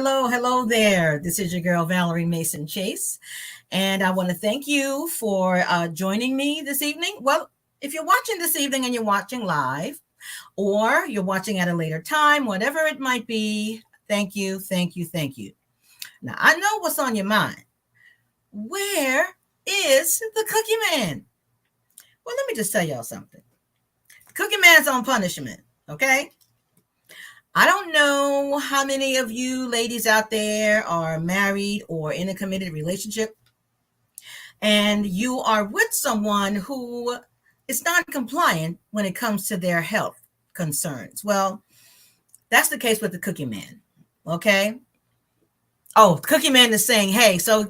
hello there. This is your girl, Valerie Mason Chase. And I want to thank you for joining me this evening. Well, if you're watching this evening and you're watching live, or you're watching at a later time, whatever it might be, thank you, thank you, thank you. Now, I know what's on your mind. Where is the Cookie Man? Well, let me just tell y'all something. Cookie Man's on punishment, okay? I don't know how many of you ladies out there are married or in a committed relationship, and you are with someone who is not compliant when it comes to their health concerns. Well, that's the case with the Cookie Man, okay? Oh, Cookie Man is saying, hey, so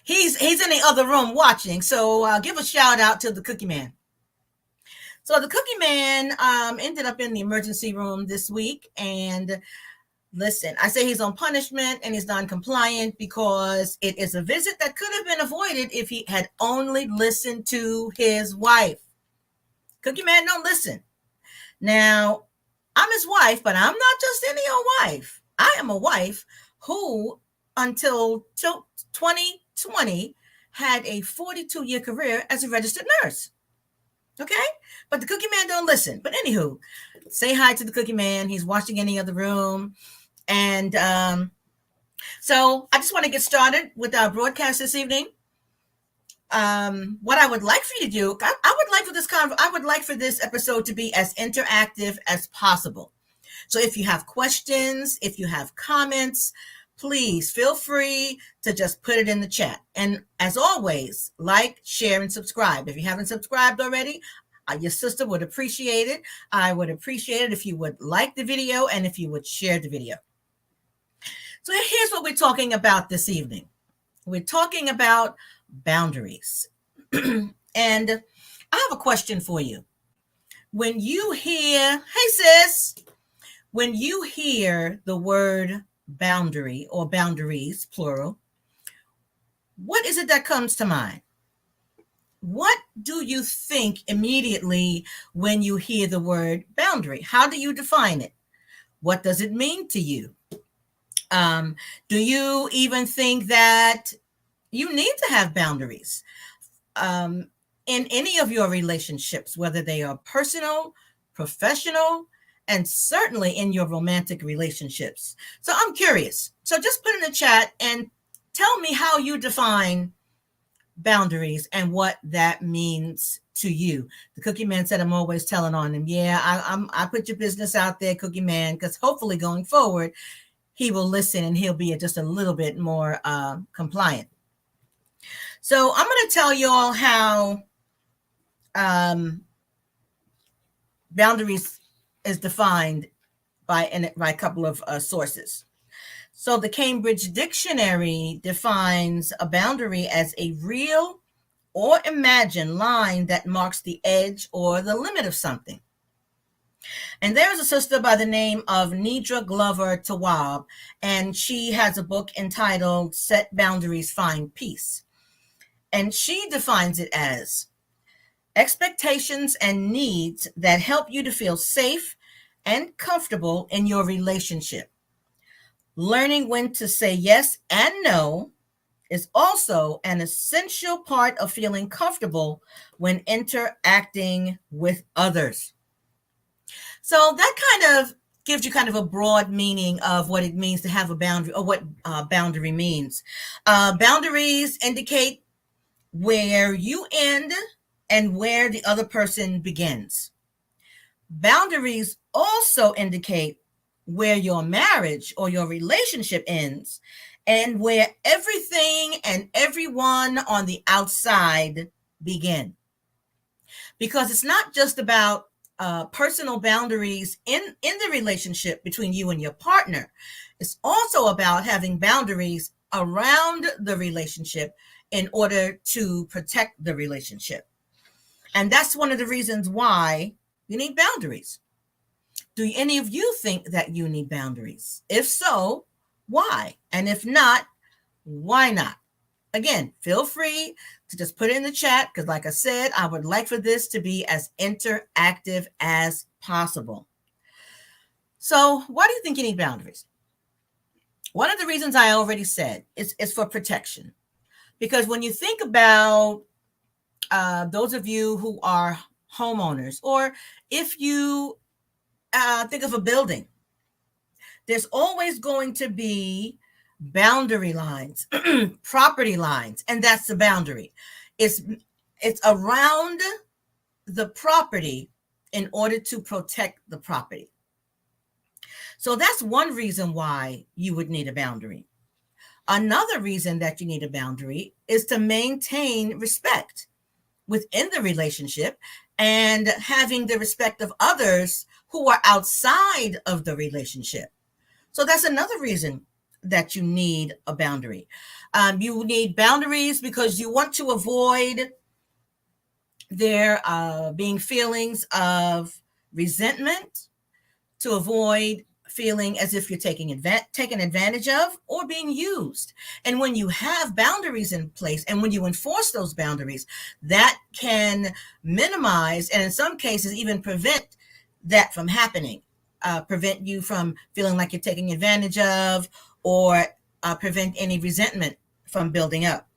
he's in the other room watching, so give a shout out to the Cookie Man. So the Cookie Man ended up in the emergency room this week. And listen, I say he's on punishment and he's non-compliant because it is a visit that could have been avoided if he had only listened to his wife. Cookie Man, don't listen. Now, I'm his wife, but I'm not just any old wife. I am a wife who, until 2020, had a 42-year career as a registered nurse. Okay, but the Cookie Man don't listen. But anywho, say hi to the Cookie Man. He's watching in the other room. And so I just want to get started with our broadcast this evening. What I would like for you to do, I would like for this episode to be as interactive as possible. So if you have questions, if you have comments, please feel free to just put it in the chat. And as always, like, share, and subscribe. If you haven't subscribed already, your sister would appreciate it. I would appreciate it if you would like the video and if you would share the video. So here's what we're talking about this evening. We're talking about boundaries. And I have a question for you. When you hear, hey sis, when you hear the word boundary or boundaries, plural, what is it that comes to mind? What do you think immediately when you hear the word boundary? How do you define it? What does it mean to you? Do you even think that you need to have boundaries in any of your relationships, whether they are personal, professional, and certainly in your romantic relationships? So I'm curious. So just put in the chat and tell me how you define boundaries and what that means to you. The Cookie Man said, I'm always telling on him. Yeah, I put your business out there, Cookie Man, because hopefully going forward, he will listen and he'll be just a little bit more compliant. So I'm going to tell you all how boundaries is defined by a couple of sources. So the Cambridge Dictionary defines a boundary as a real or imagined line that marks the edge or the limit of something. And there's a sister by the name of Nidra Glover Tawwab, and she has a book entitled Set Boundaries, Find Peace. And she defines it as expectations and needs that help you to feel safe and comfortable in your relationship. Learning when to say yes and no is also an essential part of feeling comfortable when interacting with others. So that kind of gives you kind of a broad meaning of what it means to have a boundary, or what boundary means. Boundaries indicate where you end and where the other person begins. Boundaries also indicate where your marriage or your relationship ends and where everything and everyone on the outside begin. Because it's not just about personal boundaries in the relationship between you and your partner. It's also about having boundaries around the relationship in order to protect the relationship. And that's one of the reasons why you need boundaries. Do any of you think that you need boundaries? If so, why? And if not, why not? Again, feel free to just put it in the chat, because like I said, I would like for this to be as interactive as possible. So why do you think you need boundaries? One of the reasons I already said is for protection. Because when you think about those of you who are homeowners, or if you think of a building, there's always going to be boundary lines, property lines, and that's the boundary. It's it's around the property in order to protect the property. So that's one reason why you would need a boundary. Another reason that you need a boundary is to maintain respect within the relationship and having the respect of others who are outside of the relationship. So that's another reason that you need a boundary. You need boundaries because you want to avoid there being feelings of resentment, to avoid feeling as if you're taken advantage of or being used. And when you have boundaries in place and when you enforce those boundaries, that can minimize and in some cases even prevent that from happening. Prevent you from feeling like you're taking advantage of, or prevent any resentment from building up.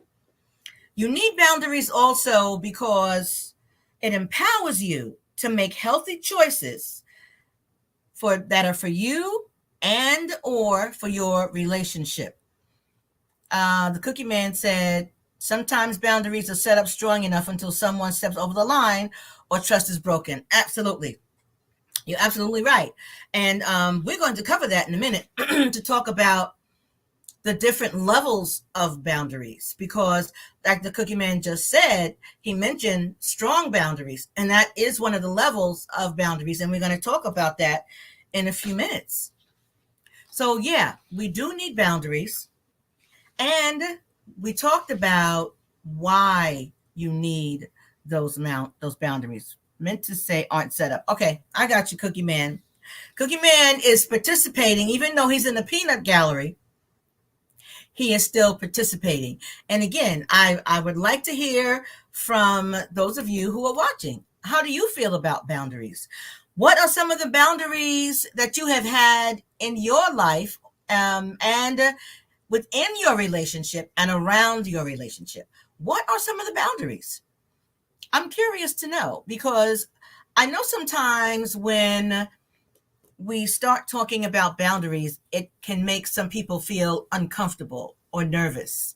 You need boundaries also because it empowers you to make healthy choices for that are for you and or for your relationship. The Cookie Man said, sometimes boundaries are set up strong enough until someone steps over the line or trust is broken. Absolutely. You're absolutely right. And we're going to cover that in a minute to talk about the different levels of boundaries, because like the Cookie Man just said, he mentioned strong boundaries, and that is one of the levels of boundaries. And we're going to talk about that in a few minutes. So yeah, we do need boundaries. And we talked about why you need those boundaries. Meant to say aren't set up. Okay, I got you, Cookie Man. Cookie Man is participating, even though he's in the peanut gallery. He is still participating. And again, I would like to hear from those of you who are watching. How do you feel about boundaries? What are some of the boundaries that you have had in your life and within your relationship and around your relationship? What are some of the boundaries? I'm curious to know, because I know sometimes when we start talking about boundaries, it can make some people feel uncomfortable or nervous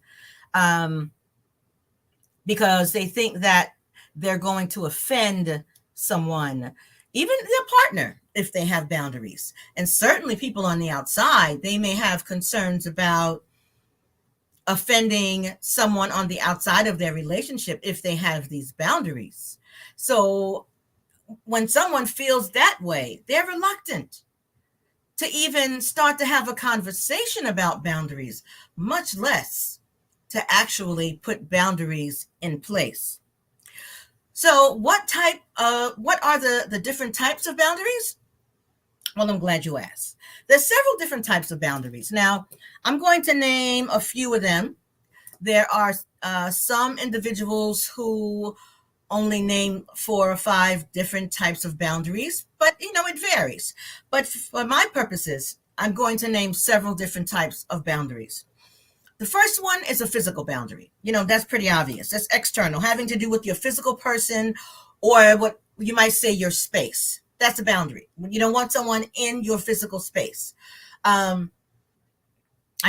because they think that they're going to offend someone, even their partner, if they have boundaries. And certainly people on the outside, they may have concerns about offending someone on the outside of their relationship if they have these boundaries. So when someone feels that way, they're reluctant to even start to have a conversation about boundaries, much less to actually put boundaries in place. So what are the different types of boundaries? Well, I'm glad you asked. There's several different types of boundaries. Now, I'm going to name a few of them. There are some individuals who only name 4 or 5 different types of boundaries, but it varies. But for my purposes, I'm going to name several different types of boundaries. The first one is a physical boundary. That's pretty obvious. That's external, having to do with your physical person, or what you might say your space. That's a boundary. You don't want someone in your physical space. I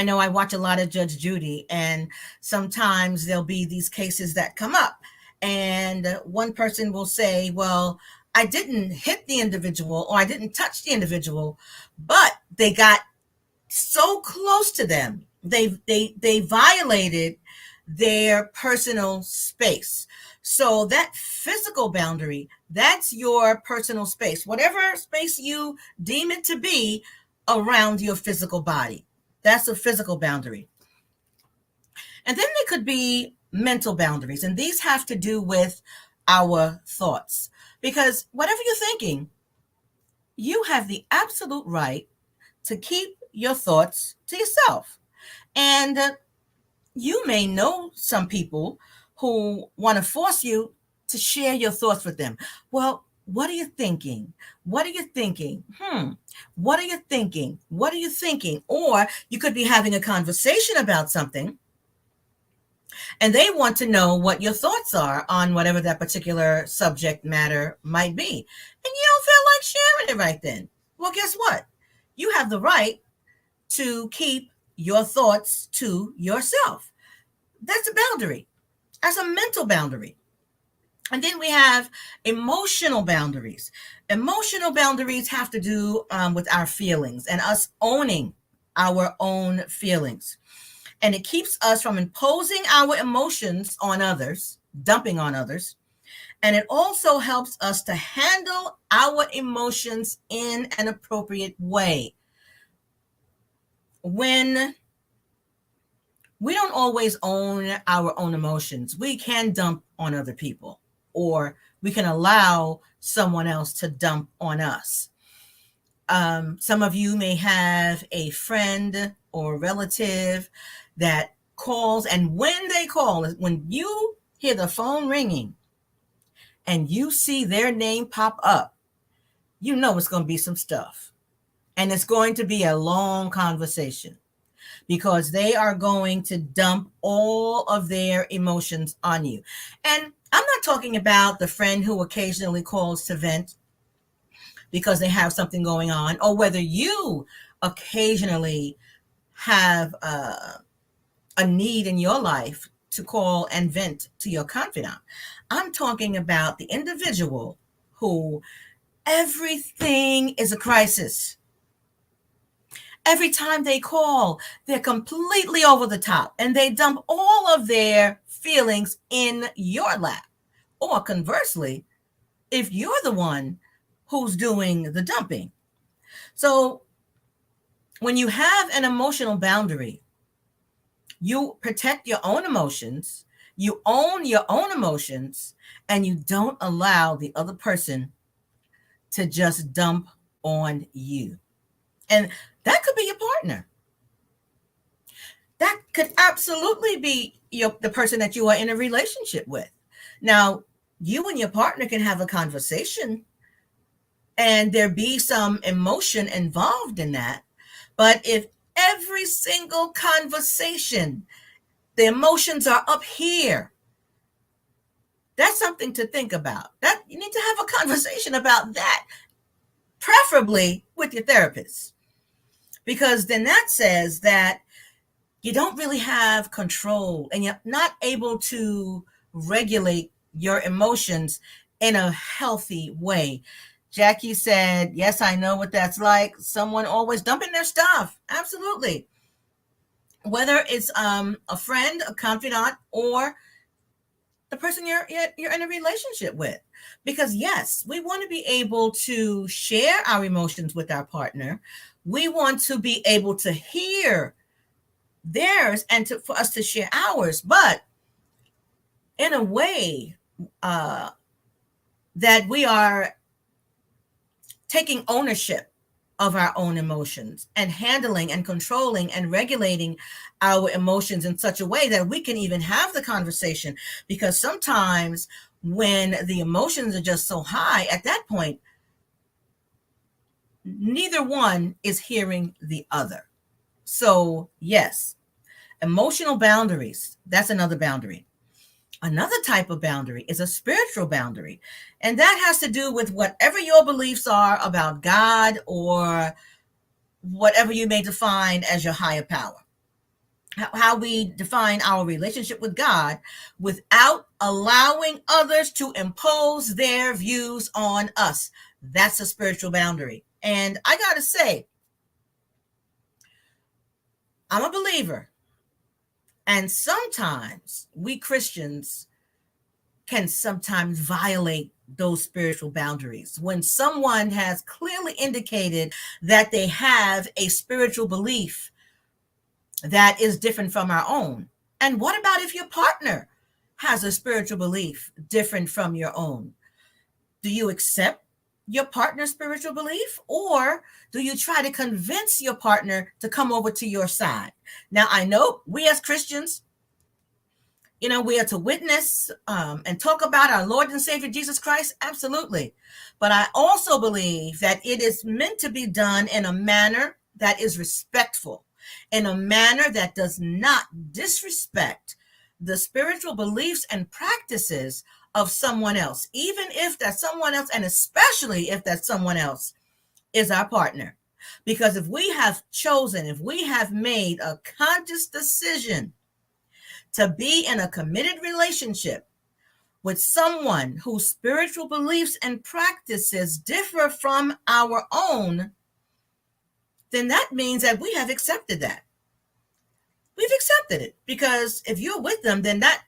know I watch a lot of Judge Judy, and sometimes there'll be these cases that come up, and one person will say, well, I didn't hit the individual or I didn't touch the individual, but they got so close to them. They violated their personal space. So that physical boundary, that's your personal space, whatever space you deem it to be around your physical body. That's a physical boundary. And then there could be mental boundaries, and these have to do with our thoughts. Because whatever you're thinking, you have the absolute right to keep your thoughts to yourself. And you may know some people who want to force you to share your thoughts with them. Well, What are you thinking? What are you thinking? What are you thinking? What are you thinking? Or you could be having a conversation about something and they want to know what your thoughts are on whatever that particular subject matter might be. And you don't feel like sharing it right then. Well, guess what? You have the right to keep your thoughts to yourself. That's a boundary. That's a mental boundary. And then we have emotional boundaries. Emotional boundaries have to do with our feelings and us owning our own feelings. And it keeps us from imposing our emotions on others, dumping on others. And it also helps us to handle our emotions in an appropriate way. When we don't always own our own emotions, we can dump on other people, or we can allow someone else to dump on us. Some of you may have a friend or relative that calls, and when they call, when you hear the phone ringing and you see their name pop up, you know it's going to be some stuff. And it's going to be a long conversation because they are going to dump all of their emotions on you. And I'm not talking about the friend who occasionally calls to vent because they have something going on, or whether you occasionally have a need in your life to call and vent to your confidant. I'm talking about the individual who everything is a crisis. Every time they call, they're completely over the top and they dump all of their feelings in your lap. Or conversely, if you're the one who's doing the dumping. So when you have an emotional boundary, you protect your own emotions, you own your own emotions, and you don't allow the other person to just dump on you. And that could be your partner. That could absolutely be the person that you are in a relationship with. Now, you and your partner can have a conversation and there be some emotion involved in that. But if every single conversation, the emotions are up here, that's something to think about. That you need to have a conversation about that, preferably with your therapist. Because then that says that you don't really have control and you're not able to regulate your emotions in a healthy way. Jackie said, yes, I know what that's like. Someone always dumping their stuff. Absolutely. Whether it's a friend, a confidant, or the person you're in a relationship with. Because yes, we want to be able to share our emotions with our partner. We want to be able to hear theirs and for us to share ours, but in a way that we are taking ownership of our own emotions and handling and controlling and regulating our emotions in such a way that we can even have the conversation. Because sometimes when the emotions are just so high, at that point, neither one is hearing the other. So yes, emotional boundaries, that's another boundary. Another type of boundary is a spiritual boundary. And that has to do with whatever your beliefs are about God or whatever you may define as your higher power. How we define our relationship with God without allowing others to impose their views on us. That's a spiritual boundary. And I got to say, I'm a believer. And sometimes we Christians can sometimes violate those spiritual boundaries. When someone has clearly indicated that they have a spiritual belief that is different from our own. And what about if your partner has a spiritual belief different from your own? Do you accept your partner's spiritual belief, or do you try to convince your partner to come over to your side? Now, I know we as Christians, We are to witness and talk about our Lord and Savior Jesus Christ. Absolutely. But I also believe that it is meant to be done in a manner that is respectful, in a manner that does not disrespect the spiritual beliefs and practices of someone else, even if that someone else, and especially if that someone else is our partner. Because if we have chosen, if we have made a conscious decision to be in a committed relationship with someone whose spiritual beliefs and practices differ from our own, then that means that we have accepted that. We've accepted it, because if you're with them, then that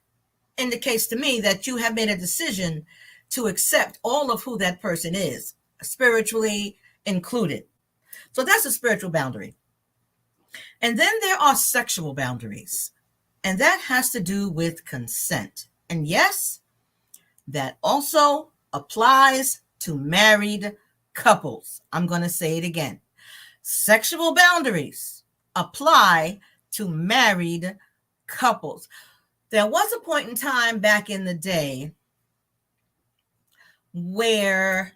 indicates to me that you have made a decision to accept all of who that person is, spiritually included. So that's a spiritual boundary. And then there are sexual boundaries, and that has to do with consent. And yes, that also applies to married couples. I'm going to say it again. Sexual boundaries apply to married couples. There was a point in time back in the day where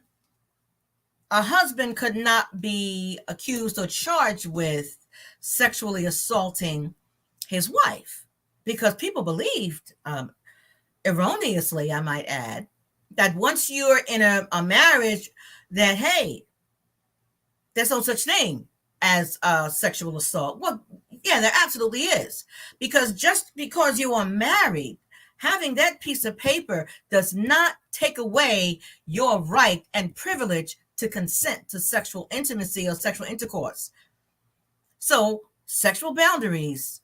a husband could not be accused or charged with sexually assaulting his wife, because people believed, erroneously, I might add, that once you're in a marriage, that, hey, there's no such thing as sexual assault. Well, yeah, there absolutely is. Because just because you are married, having that piece of paper does not take away your right and privilege to consent to sexual intimacy or sexual intercourse. So sexual boundaries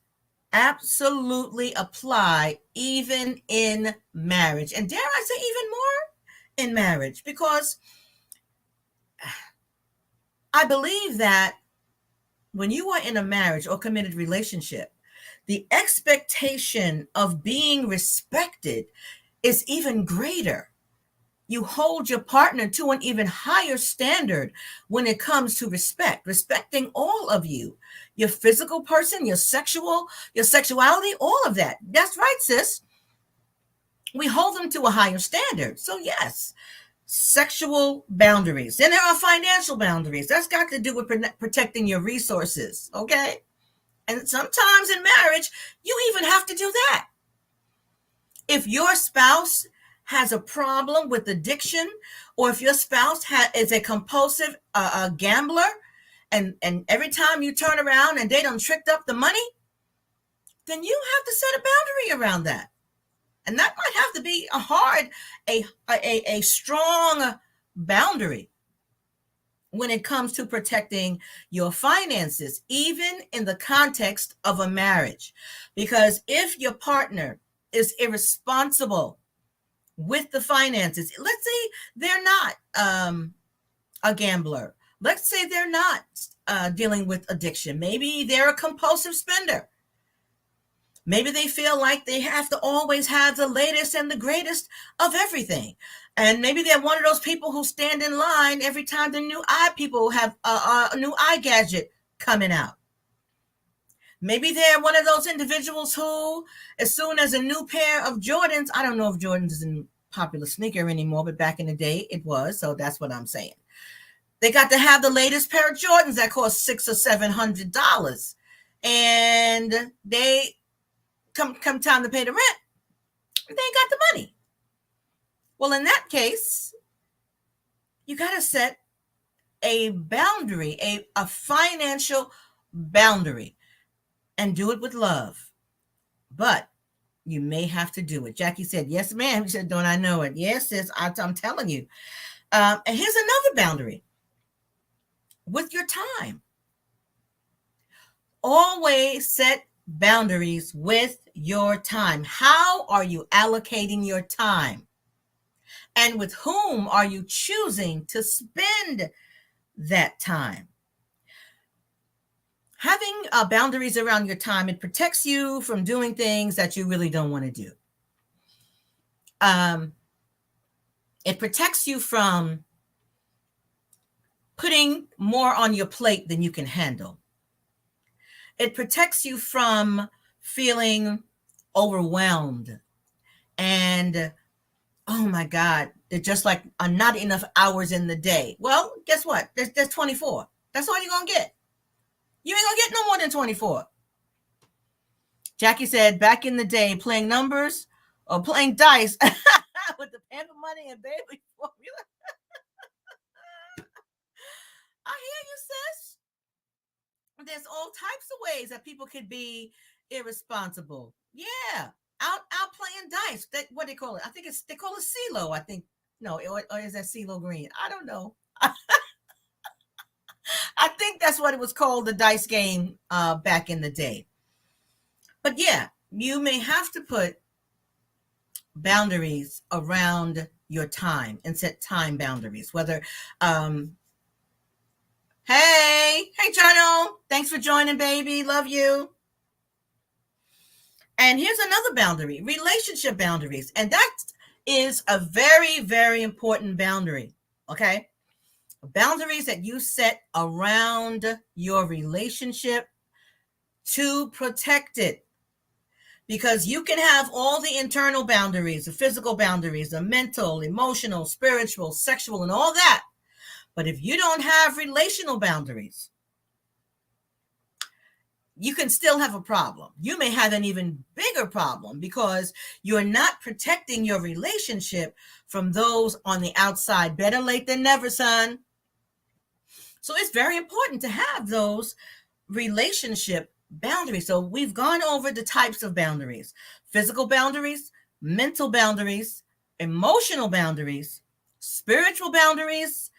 absolutely apply even in marriage. And dare I say even more in marriage, because I believe that when you are in a marriage or committed relationship, the expectation of being respected is even greater. You hold your partner to an even higher standard when it comes to respecting all of you, your physical person, your sexuality, all of that. That's right, sis. We hold them to a higher standard. So yes, sexual boundaries. Then there are financial boundaries. That's got to do with protecting your resources. Okay. And sometimes in marriage, you even have to do that. If your spouse has a problem with addiction, or if your spouse is a compulsive gambler, and every time you turn around and they done tricked up the money, then you have to set a boundary around that. And that might have to be a strong boundary when it comes to protecting your finances, even in the context of a marriage. Because if your partner is irresponsible with the finances, let's say they're not a gambler, let's say they're not dealing with addiction, maybe they're a compulsive spender. Maybe they feel like they have to always have the latest and the greatest of everything. And maybe they're one of those people who stand in line every time the new people have a new gadget coming out. Maybe they're one of those individuals who, as soon as a new pair of Jordans, I don't know if Jordans is a popular sneaker anymore, but back in the day it was. So that's what I'm saying. They got to have the latest pair of Jordans that cost $600 or $700. And they come time to pay the rent, they ain't got the money. Well, in that case, you got to set a boundary, a financial boundary, and do it with love. But you may have to do it. Jackie said, yes, ma'am. She said, don't I know it? Yes, sis, I'm telling you. And here's another boundary with your time. Always set boundaries with your time. How are you allocating your time? And with whom are you choosing to spend that time? Having boundaries around your time, it protects you from doing things that you really don't want to do. It protects you from putting more on your plate than you can handle. It protects you from feeling overwhelmed, and oh my God, they're just like not enough hours in the day. Well, guess what? There's 24. That's all you're going to get. You ain't going to get no more than 24. Jackie said, back in the day, playing numbers or playing dice with the Pamper Money and Baby Formula. I hear you, sis. There's all types of ways that people could be irresponsible. Yeah, out playing dice. That what they call it? I think they call it CeeLo. I think no, or is that CeeLo Green? I don't know. I think that's what it was called, the dice game back in the day. But yeah, you may have to put boundaries around your time and set time boundaries. Whether hey Jono, thanks for joining, baby. Love you. And here's another boundary, relationship boundaries. And that is a very, very important boundary. Okay. Boundaries that you set around your relationship to protect it. Because you can have all the internal boundaries, the physical boundaries, the mental, emotional, spiritual, sexual, and all that. But if you don't have relational boundaries, you can still have a problem. You may have an even bigger problem because you're not protecting your relationship from those on the outside. Better late than never, son. So it's very important to have those relationship boundaries. So we've gone over the types of boundaries: physical boundaries, mental boundaries, emotional boundaries, spiritual boundaries,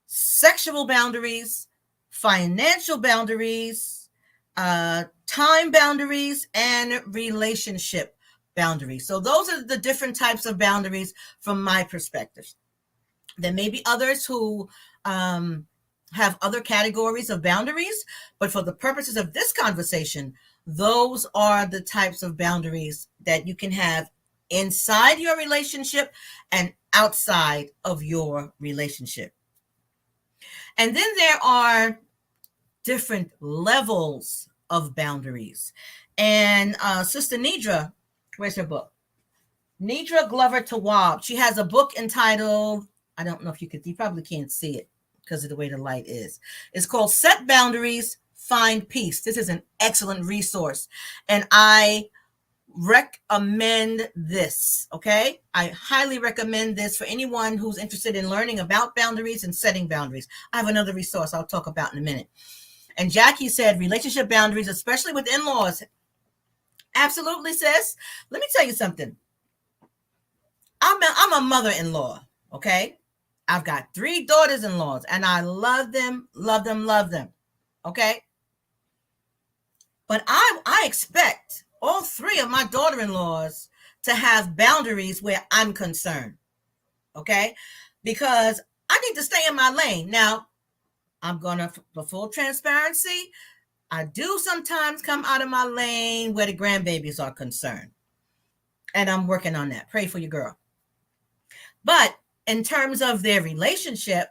sexual boundaries, financial boundaries, time boundaries, and relationship boundaries. So those are the different types of boundaries from my perspective. There may be others who have other categories of boundaries, but for the purposes of this conversation, those are the types of boundaries that you can have inside your relationship and outside of your relationship. And then there are different levels of boundaries. And Sister Nidra, where's her book? Nidra Glover Tawwab. She has a book entitled, I don't know if you probably can't see it because of the way the light is. It's called Set Boundaries, Find Peace. This is an excellent resource. And I recommend this, okay? I highly recommend this for anyone who's interested in learning about boundaries and setting boundaries. I have another resource I'll talk about in a minute. And Jackie said relationship boundaries, especially with in-laws. Absolutely, sis. Let me tell you something. I'm a mother-in-law, okay? I've got 3 daughters-in-laws, and I love them, love them, love them, okay? But I expect all 3 of my daughter-in-laws to have boundaries where I'm concerned, okay? Because I need to stay in my lane. Now, I'm going to, for full transparency, I do sometimes come out of my lane where the grandbabies are concerned. And I'm working on that. Pray for your girl. But in terms of their relationship,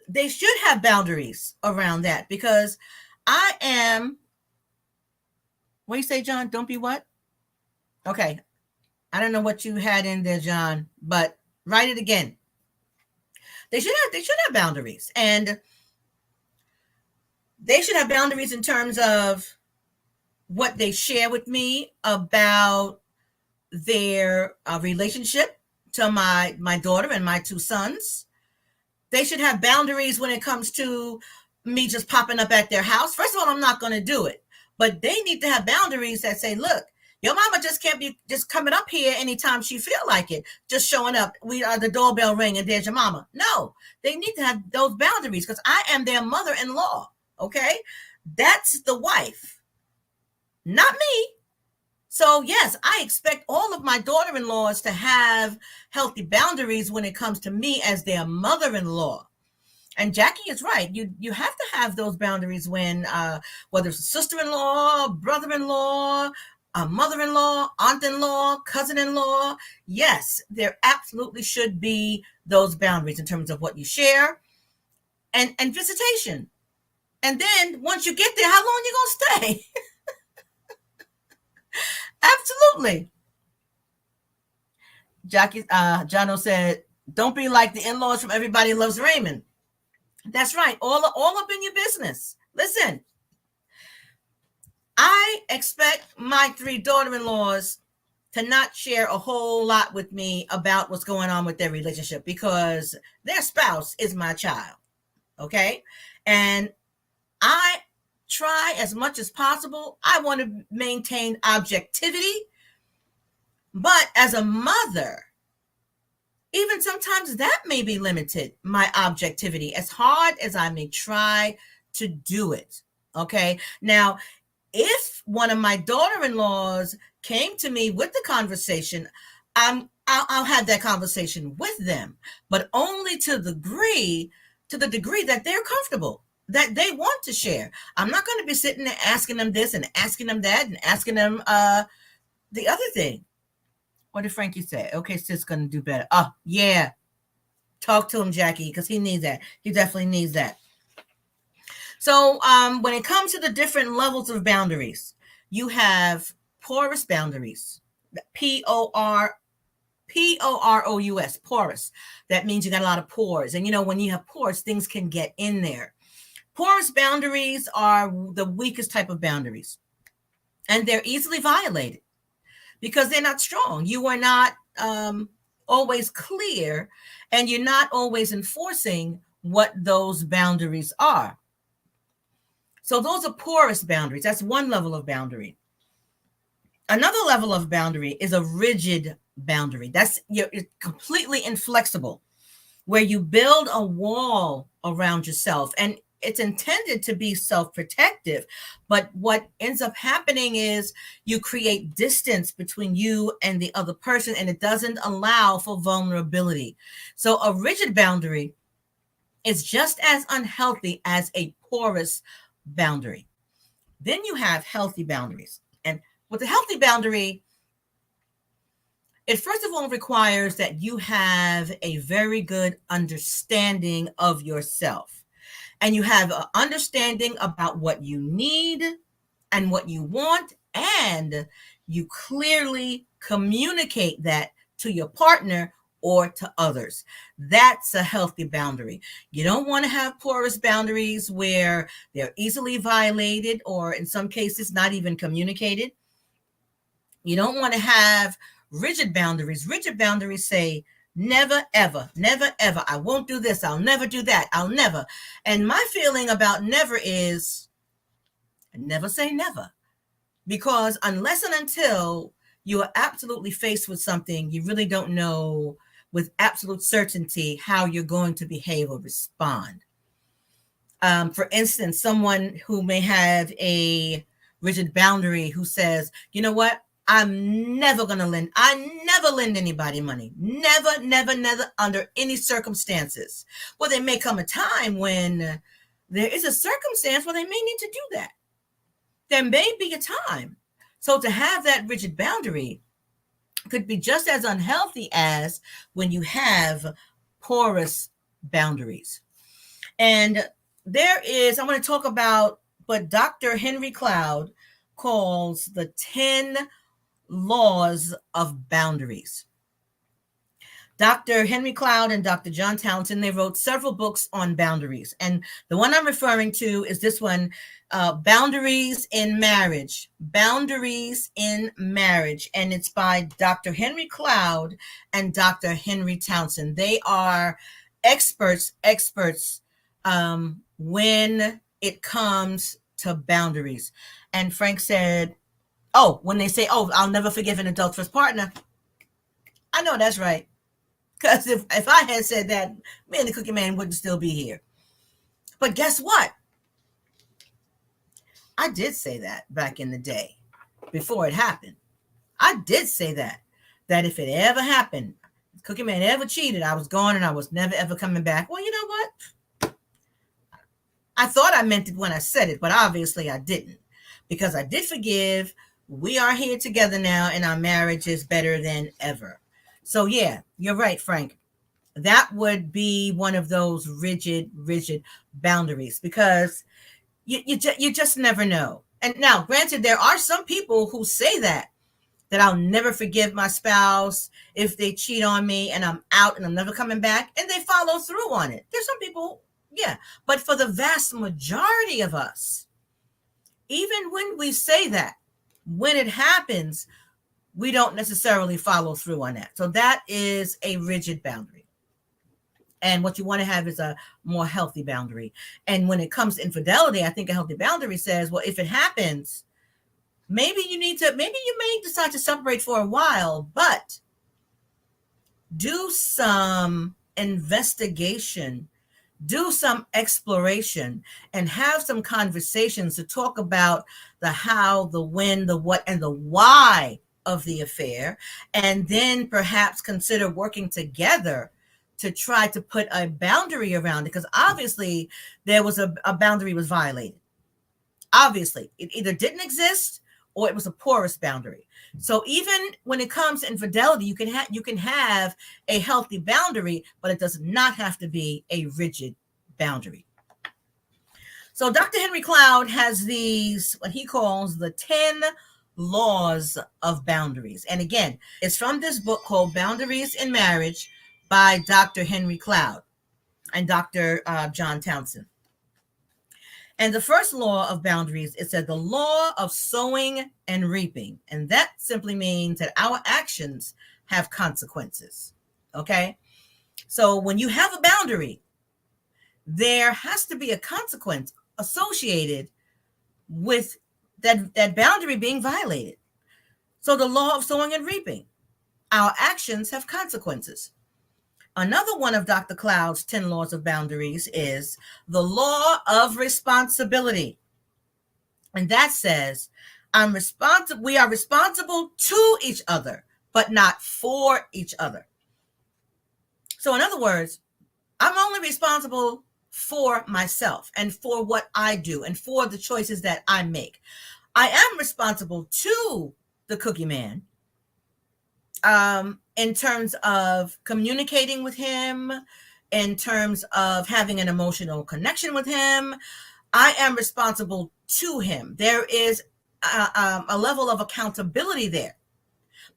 they should have boundaries around that, because I am, what do you say, John? Don't be what? Okay. I don't know what you had in there, John, but write it again. They should have boundaries, and they should have boundaries in terms of what they share with me about their relationship to my daughter and my 2 sons. They should have boundaries when it comes to me just popping up at their house. First of all, I'm not going to do it, but they need to have boundaries that say, look, your mama just can't be just coming up here anytime she feel like it, just showing up. We are the doorbell ring and there's your mama. No, they need to have those boundaries, because I am their mother-in-law. Okay. That's the wife, not me. So yes, I expect all of my daughter-in-laws to have healthy boundaries when it comes to me as their mother-in-law. And Jackie is right. You have to have those boundaries when, whether it's a sister-in-law, brother-in-law, a mother-in-law, aunt-in-law, cousin-in-law. Yes, there absolutely should be those boundaries in terms of what you share and visitation. And then once you get there, how long are you going to stay? Absolutely. Jono said, "Don't be like the in-laws from Everybody Loves Raymond." That's right. All up in your business. Listen, I expect my three daughter-in-laws to not share a whole lot with me about what's going on with their relationship because their spouse is my child. Okay. And I try as much as possible. I want to maintain objectivity. But as a mother, even sometimes that may be limited, my objectivity, as hard as I may try to do it. Okay. Now, if one of my daughter-in-laws came to me with the conversation, I'll have that conversation with them, but only to the degree that they're comfortable, that they want to share. I'm not going to be sitting there asking them this and asking them that and asking them the other thing. What did Frankie say? Okay, sis, going to do better. Oh, yeah. Talk to him, Jackie, because he needs that. He definitely needs that. So when it comes to the different levels of boundaries, you have porous boundaries. Porous, porous. That means you got a lot of pores. And, when you have pores, things can get in there. Porous boundaries are the weakest type of boundaries. And they're easily violated because they're not strong. You are not always clear, and you're not always enforcing what those boundaries are. So those are porous boundaries. That's one level of boundary. Another level of boundary is a rigid boundary. That's you're completely inflexible, where you build a wall around yourself, and it's intended to be self-protective. But what ends up happening is you create distance between you and the other person, and it doesn't allow for vulnerability. So a rigid boundary is just as unhealthy as a porous boundary. Then you have healthy boundaries. And with a healthy boundary, it first of all requires that you have a very good understanding of yourself. And you have an understanding about what you need and what you want, and you clearly communicate that to your partner or to others. That's a healthy boundary. You don't want to have porous boundaries where they're easily violated or in some cases not even communicated. You don't want to have rigid boundaries. Rigid boundaries say, never, ever, never, ever. I won't do this. I'll never do that. I'll never. And my feeling about never is never say never. Because unless and until you are absolutely faced with something, you really don't know with absolute certainty how you're going to behave or respond. For instance, someone who may have a rigid boundary who says, you know what? I'm never going to lend. I never lend anybody money. Never, never, never under any circumstances. Well, there may come a time when there is a circumstance where they may need to do that. There may be a time. So to have that rigid boundary could be just as unhealthy as when you have porous boundaries. And I want to talk about what Dr. Henry Cloud calls the 10 laws of boundaries. Dr. Henry Cloud and Dr. John Townsend, they wrote several books on boundaries. And the one I'm referring to is this one, Boundaries in Marriage. Boundaries in Marriage. And it's by Dr. Henry Cloud and Dr. Henry Townsend. They are experts when it comes to boundaries. And Frank said, when they say, I'll never forgive an adulterous partner. I know that's right. Because if I had said that, man, the Cookie Man wouldn't still be here. But guess what? I did say that back in the day, before it happened. I did say that if it ever happened, Cookie Man ever cheated, I was gone and I was never, ever coming back. Well, you know what? I thought I meant it when I said it, but obviously I didn't. Because I did forgive. We are here together now, and our marriage is better than ever. So, yeah, you're right, Frank. That would be one of those rigid boundaries because you just never know. And now, granted, there are some people who say that, that I'll never forgive my spouse if they cheat on me and I'm out and I'm never coming back, and they follow through on it. There's some people, yeah, but for the vast majority of us, even when we say that, when it happens, we don't necessarily follow through on that. So that is a rigid boundary. And what you want to have is a more healthy boundary. And when it comes to infidelity, I think a healthy boundary says, well, if it happens, maybe you may decide to separate for a while, but do some investigation, do some exploration, and have some conversations to talk about the how, the when, the what, and the why of the affair. And then perhaps consider working together to try to put a boundary around it, because obviously there was a boundary was violated. Obviously, it either didn't exist or it was a porous boundary. So even when it comes to infidelity, you can have a healthy boundary, but it does not have to be a rigid boundary. So Dr. Henry Cloud has these, what he calls the 10 laws of boundaries. And again, it's from this book called Boundaries in Marriage by Dr. Henry Cloud and Dr. John Townsend. And the first law of boundaries is that the law of sowing and reaping. And that simply means that our actions have consequences. Okay. So when you have a boundary, there has to be a consequence associated with that boundary being violated. So the law of sowing and reaping, our actions have consequences. Another one of Dr. Cloud's 10 laws of boundaries is the law of responsibility. And that says, we are responsible to each other, but not for each other. So in other words, I'm only responsible for myself and for what I do and for the choices that I make. I am responsible to the cookie man, in terms of communicating with him, in terms of having an emotional connection with him. I am responsible to him. There is a level of accountability there,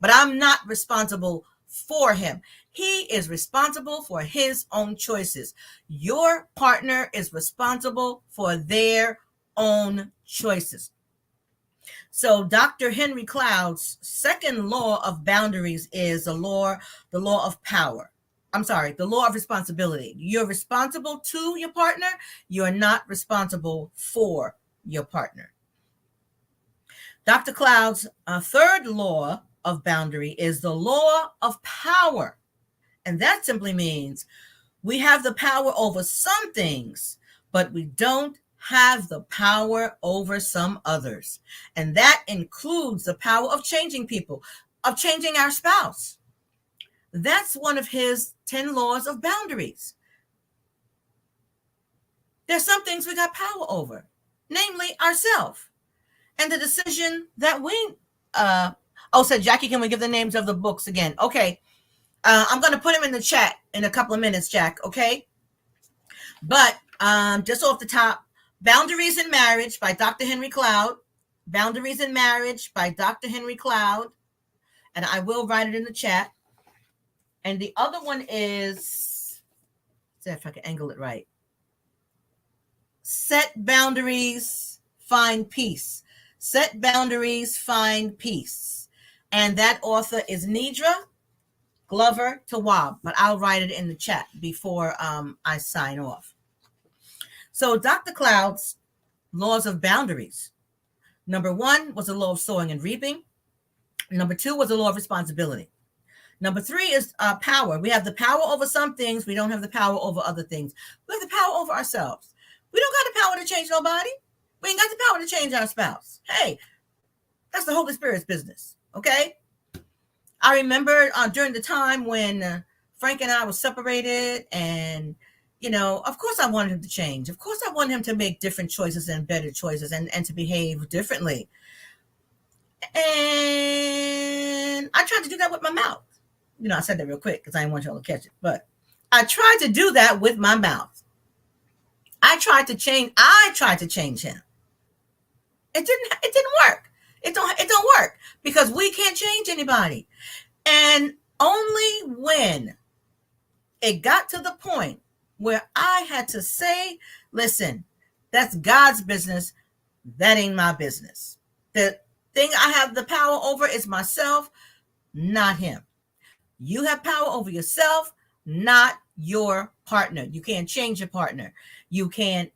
but I'm not responsible for him. He is responsible for his own choices. Your partner is responsible for their own choices. So Dr. Henry Cloud's second law of boundaries is the law of power. The law of responsibility. You're responsible to your partner. You're not responsible for your partner. Dr. Cloud's third law of boundary is the law of power. And that simply means we have the power over some things, but we don't have the power over some others. And that includes the power of changing people, of changing our spouse. That's one of his 10 laws of boundaries. There's some things we got power over, namely ourselves and the decision that we, so Jackie, can we give the names of the books again? Okay. I'm going to put them in the chat in a couple of minutes, Jack. Okay. But just off the top, Boundaries in Marriage by Dr. Henry Cloud. Boundaries in Marriage by Dr. Henry Cloud. And I will write it in the chat. And the other one is, see if I can angle it right. Set Boundaries, Find Peace. Set Boundaries, Find Peace. And that author is Nidra Glover Tawwab. But I'll write it in the chat before I sign off. So Dr. Cloud's laws of boundaries. Number 1 was the law of sowing and reaping. Number 2 was the law of responsibility. Number 3 is power. We have the power over some things. We don't have the power over other things. We have the power over ourselves. We don't got the power to change nobody. We ain't got the power to change our spouse. Hey, that's the Holy Spirit's business. Okay. I remember during the time when Frank and I were separated, and of course I wanted him to change. Of course I wanted him to make different choices and better choices and to behave differently. And I tried to do that with my mouth. I said that real quick because I didn't want y'all to catch it. But I tried to do that with my mouth. I tried to change him. It didn't work. It don't work because we can't change anybody. And only when it got to the point where I had to say, listen, that's God's business. That ain't my business. The thing I have the power over is myself, not him. You have power over yourself, not your partner. You can't change your partner. You can't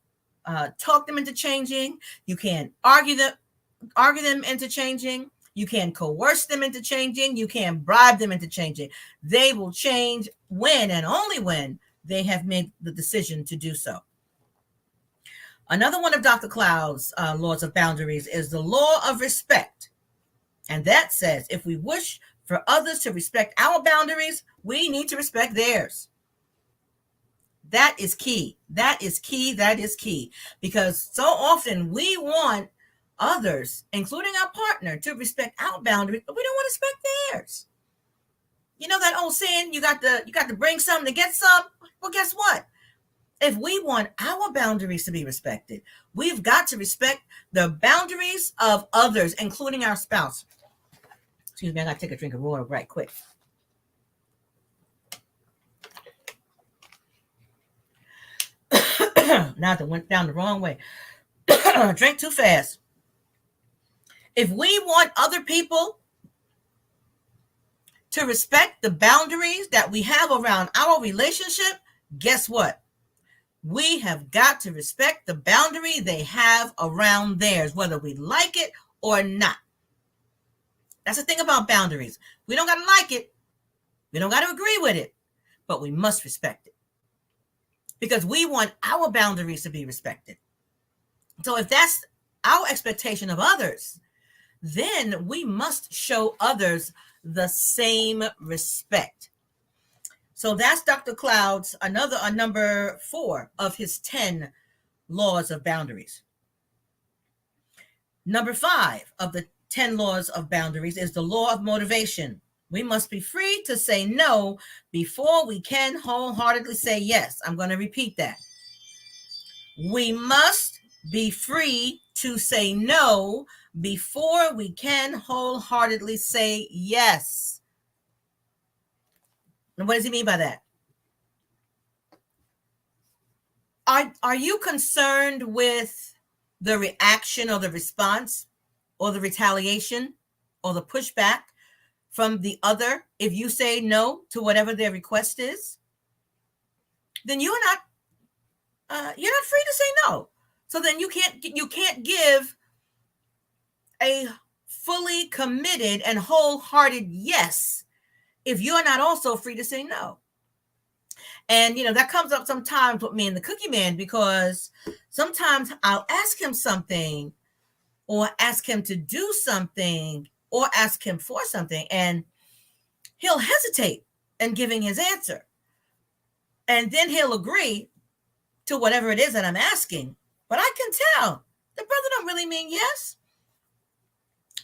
talk them into changing. You can't argue them into changing. You can coerce them into changing. You can bribe them into changing. They will change when and only when they have made the decision to do so. Another one of Dr. Cloud's laws of boundaries is the law of respect. And that says if we wish for others to respect our boundaries, we need to respect theirs. That is key. That is key. That is key. Because so often we want others, including our partner, to respect our boundaries, but we don't want to respect theirs. You know that old saying, you got to bring something to get some? Well, guess what? If we want our boundaries to be respected, we've got to respect the boundaries of others, including our spouse. Excuse me, I got to take a drink of water right quick. Now that went down the wrong way. Drink too fast. If we want other people to respect the boundaries that we have around our relationship, guess what? We have got to respect the boundary they have around theirs, whether we like it or not. That's the thing about boundaries. We don't got to like it. We don't got to agree with it, but we must respect it because we want our boundaries to be respected. So if that's our expectation of others, then we must show others the same respect. So that's Dr. Cloud's number 4 of his 10 laws of boundaries. Number 5 of the 10 laws of boundaries is the law of motivation. We must be free to say no before we can wholeheartedly say yes. I'm going to repeat that. We must be free to say no before we can wholeheartedly say yes. And what does he mean by that? Are you concerned with the reaction or the response or the retaliation or the pushback from the other if you say no to whatever their request is? Then you're not free to say no. So then you can't give a fully committed and wholehearted yes if you're not also free to say no. And, that comes up sometimes with me and the Cookie Man, because sometimes I'll ask him something or ask him to do something or ask him for something, and he'll hesitate in giving his answer. And then he'll agree to whatever it is that I'm asking. But I can tell the brother don't really mean yes.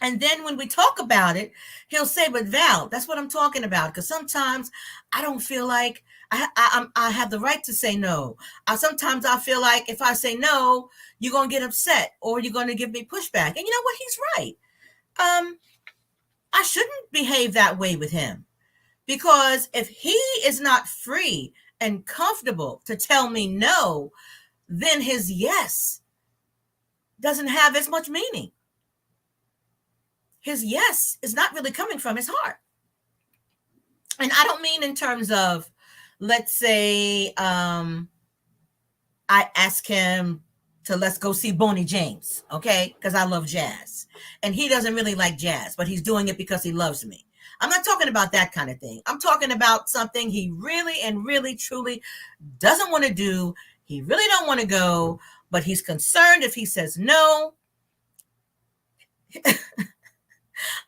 And then when we talk about it, he'll say, but Val, that's what I'm talking about. Because sometimes I don't feel like I have the right to say no. Sometimes I feel like if I say no, you're going to get upset or you're going to give me pushback. And you know what? He's right. I shouldn't behave that way with him. Because if he is not free and comfortable to tell me no, then his yes doesn't have as much meaning. His yes is not really coming from his heart. And I don't mean in terms of, let's say, I ask him to let's go see Boney James, okay? Because I love jazz. And he doesn't really like jazz, but he's doing it because he loves me. I'm not talking about that kind of thing. I'm talking about something he really and really truly doesn't want to do. He really don't want to go, but he's concerned if he says no.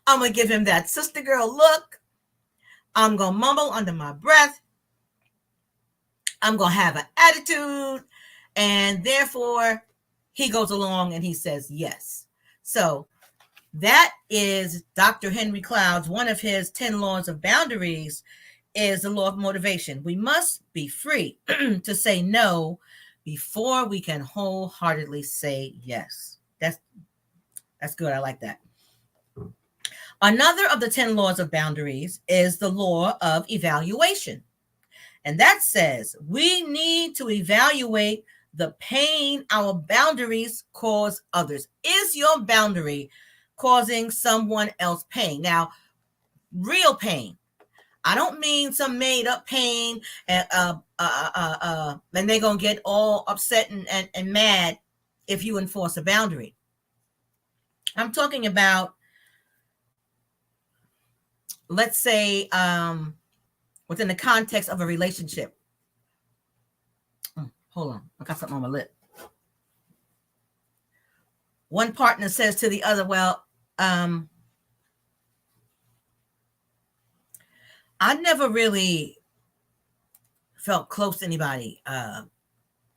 I'm going to give him that sister girl look. I'm going to mumble under my breath. I'm going to have an attitude. And therefore, he goes along and he says yes. So that is Dr. Henry Cloud's, one of his 10 laws of boundaries is the law of motivation. We must be free to say no before we can wholeheartedly say yes. That's good. I like that. Another of the 10 laws of boundaries is the law of evaluation. And that says we need to evaluate the pain our boundaries cause others. Is your boundary causing someone else pain? Now, real pain. I don't mean some made up pain, and they're going to get all upset and mad if you enforce a boundary. I'm talking about, let's say, within the context of a relationship. Hold on, I got something on my lip. One partner says to the other, well, I never really felt close to anybody. I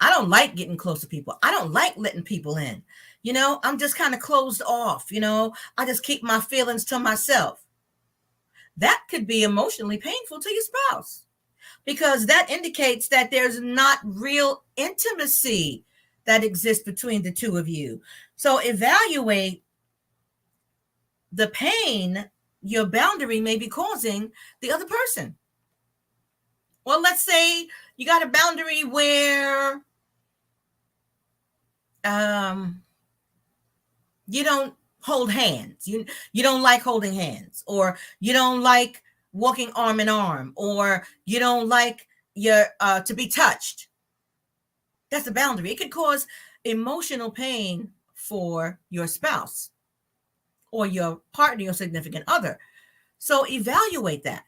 don't like getting close to people. I don't like letting people in. I'm just kind of closed off. I just keep my feelings to myself. That could be emotionally painful to your spouse, because that indicates that there's not real intimacy that exists between the two of you. So evaluate the pain your boundary may be causing the other person. Well, let's say you got a boundary where you don't hold hands. You don't like holding hands, or you don't like walking arm in arm, or you don't like your to be touched. That's a boundary. It could cause emotional pain for your spouse or your partner, your significant other. So evaluate that.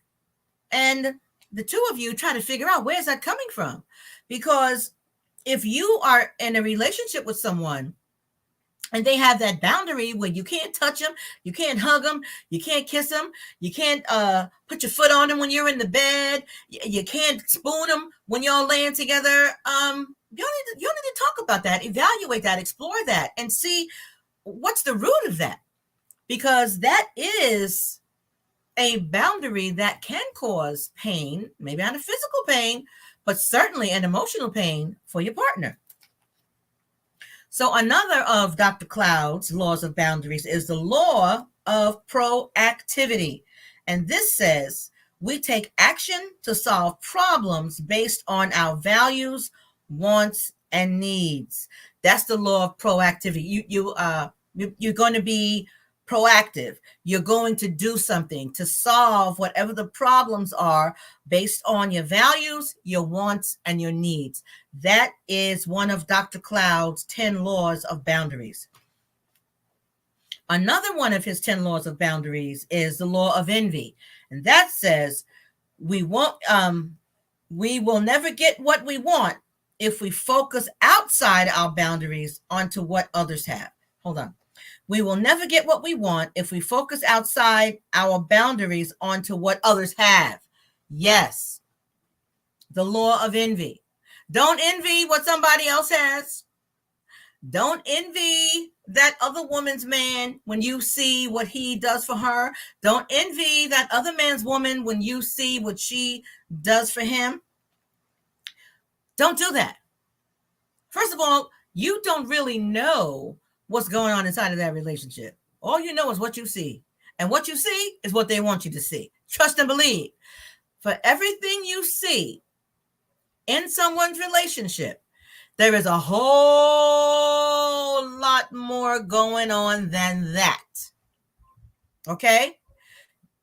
And the two of you try to figure out, where's that coming from? Because if you are in a relationship with someone and they have that boundary where you can't touch them, you can't hug them, you can't kiss them, you can't put your foot on them when you're in the bed, you can't spoon them when you're all laying together, you need to talk about that, evaluate that, explore that, and see what's the root of that. Because that is a boundary that can cause pain, maybe not a physical pain, but certainly an emotional pain for your partner. So another of Dr. Cloud's laws of boundaries is the law of proactivity. And this says we take action to solve problems based on our values, wants, and needs. That's the law of proactivity. You're going to be proactive. You're going to do something to solve whatever the problems are based on your values, your wants, and your needs. That is one of Dr. Cloud's 10 laws of boundaries. Another one of his 10 laws of boundaries is the law of envy. And that says we will never get what we want if we focus outside our boundaries onto what others have. Hold on. We will never get what we want if we focus outside our boundaries onto what others have. Yes. The law of envy. Don't envy what somebody else has. Don't envy that other woman's man when you see what he does for her. Don't envy that other man's woman when you see what she does for him. Don't do that. First of all, you don't really know what's going on inside of that relationship. All you know is what you see. And what you see is what they want you to see. Trust and believe. For everything you see in someone's relationship, there is a whole lot more going on than that. Okay?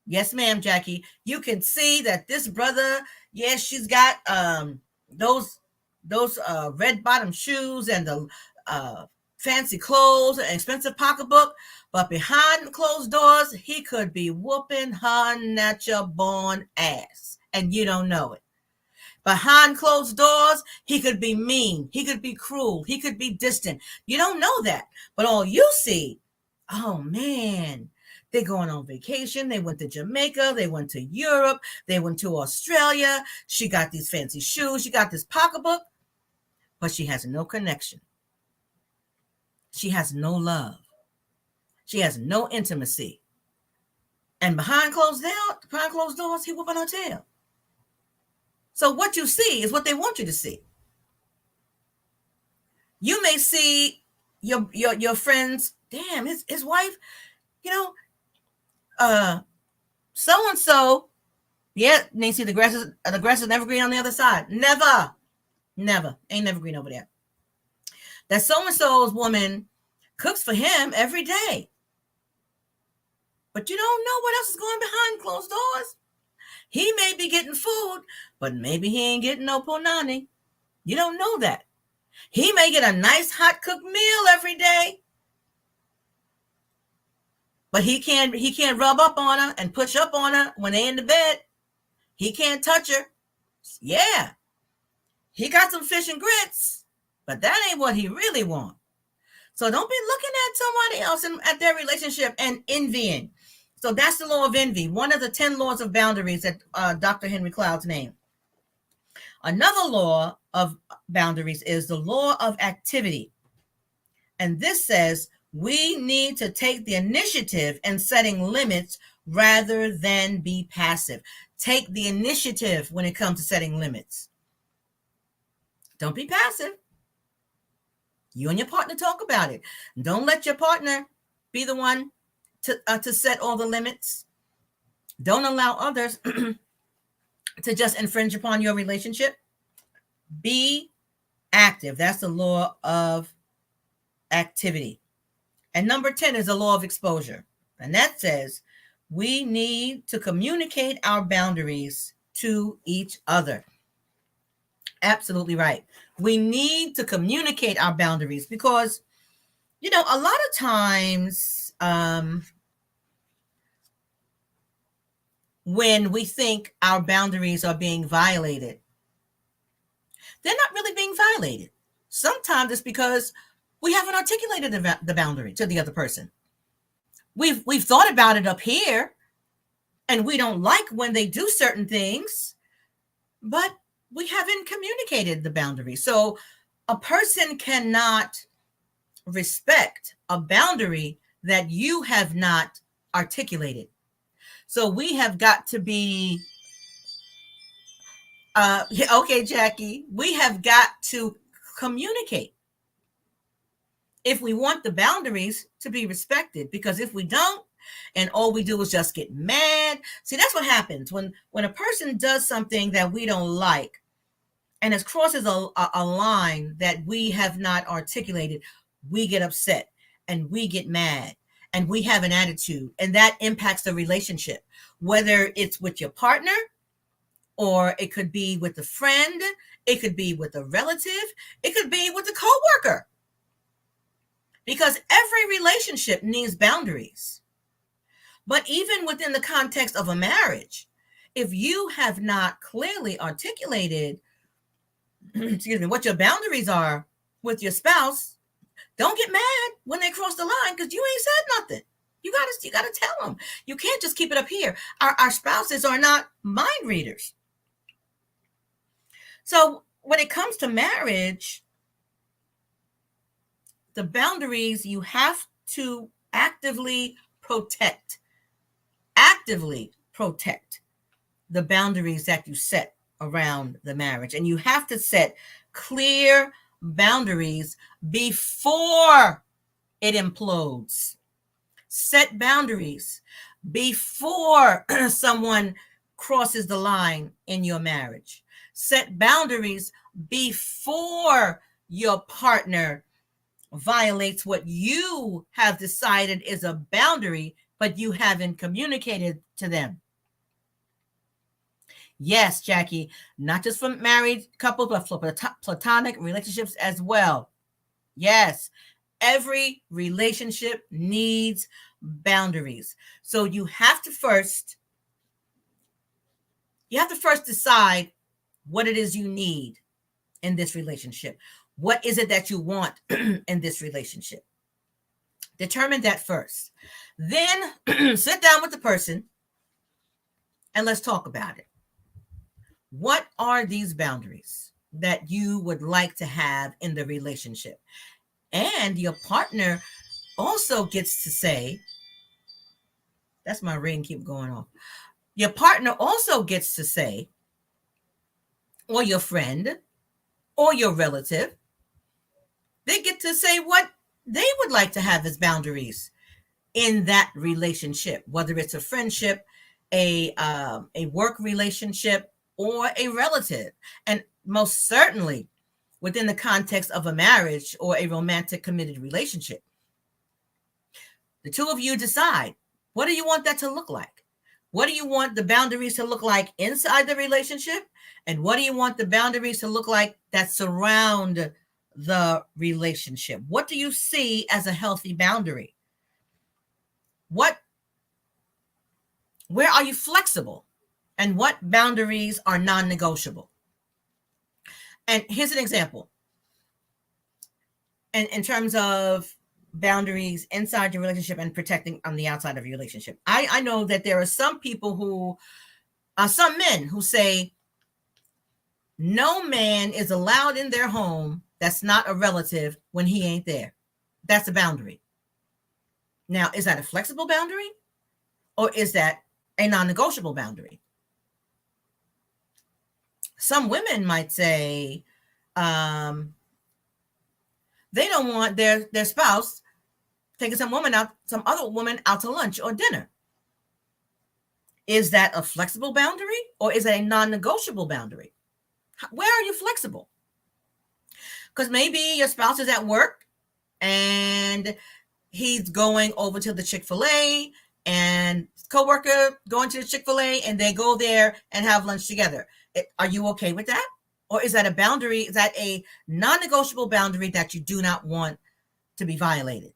Yes, ma'am, Jackie. You can see that this brother, yes, she's got those red bottom shoes and the fancy clothes and expensive pocketbook, but behind closed doors, he could be whooping her natural born ass, and you don't know it. Behind closed doors, he could be mean, he could be cruel, he could be distant. You don't know that, but all you see, oh man, they're going on vacation. They went to Jamaica. They went to Europe. They went to Australia. She got these fancy shoes. She got this pocketbook, but she has no connection. She has no love. She has no intimacy. And behind closed doors, he whooping her tail. So what you see is what they want you to see. You may see your friends, damn, his wife, so and so, yeah, Nancy, the grass is never green on the other side. Never, never, ain't never green over there. That so and so's woman cooks for him every day, but you don't know what else is going behind closed doors. He may be getting food, but maybe he ain't getting no punani. You don't know that. He may get a nice hot cooked meal every day, but he can't rub up on her and push up on her when they in the bed. He can't touch her. Yeah, he got some fish and grits, but that ain't what he really wants. So don't be looking at somebody else at their relationship and envying. So that's the law of envy, one of the 10 laws of boundaries that Dr. Henry Cloud's name. Another law of boundaries is the law of activity. And this says we need to take the initiative in setting limits rather than be passive. Take the initiative when it comes to setting limits. Don't be passive. You and your partner talk about it. Don't let your partner be the one to set all the limits. Don't allow others to just infringe upon your relationship. Be active. That's the law of activity. And number 10 is the law of exposure. And that says we need to communicate our boundaries to each other. Absolutely right. We need to communicate our boundaries because, a lot of times when we think our boundaries are being violated, they're not really being violated. Sometimes it's because we haven't articulated the boundary to the other person. We've thought about it up here, and we don't like when they do certain things, but we haven't communicated the boundary. So a person cannot respect a boundary that you have not articulated. So we have got to be, okay, Jackie, we have got to communicate if we want the boundaries to be respected, because if we don't, and all we do is just get mad. See, that's what happens when a person does something that we don't like and it crosses a line that we have not articulated. We get upset and we get mad and we have an attitude, and that impacts the relationship, whether it's with your partner or it could be with a friend, it could be with a relative, it could be with a coworker. Because every relationship needs boundaries. But even within the context of a marriage, if you have not clearly articulated, what your boundaries are with your spouse, don't get mad when they cross the line because you ain't said nothing. You gotta tell them. You can't just keep it up here. Our spouses are not mind readers. So when it comes to marriage, the boundaries you have to actively protect the boundaries that you set around the marriage. And you have to set clear boundaries before it implodes. Set boundaries before someone crosses the line in your marriage. Set boundaries before your partner violates what you have decided is a boundary, but you haven't communicated to them. Yes, Jackie, not just for married couples, but for platonic relationships as well. Yes, every relationship needs boundaries. So you have to first decide what it is you need in this relationship. What is it that you want in this relationship? Determine that first. Then sit down with the person and let's talk about it. What are these boundaries that you would like to have in the relationship? And your partner also gets to say, that's my ring keep going off. Your partner also gets to say, or your friend, or your relative, they get to say what they would like to have as boundaries in that relationship, whether it's a friendship, a work relationship, or a relative, and most certainly within the context of a marriage or a romantic committed relationship. The two of you decide, what do you want that to look like? What do you want the boundaries to look like inside the relationship? And what do you want the boundaries to look like that surround the relationship? What do you see as a healthy boundary? Where are you flexible? And what boundaries are non-negotiable? And here's an example. And in terms of boundaries inside your relationship and protecting on the outside of your relationship, I know that there are some people who, some men who say, no man is allowed in their home that's not a relative when he ain't there. That's a boundary. Now, is that a flexible boundary or is that a non-negotiable boundary? Some women might say they don't want their spouse taking some other woman out to lunch or dinner. Is that a flexible boundary or is it a non-negotiable boundary? Where are you flexible? Because maybe your spouse is at work and he's going over to the Chick-fil-A and coworker going to the Chick-fil-A and they go there and have lunch together. Are you okay with that? Or is that a boundary? Is that a non-negotiable boundary that you do not want to be violated?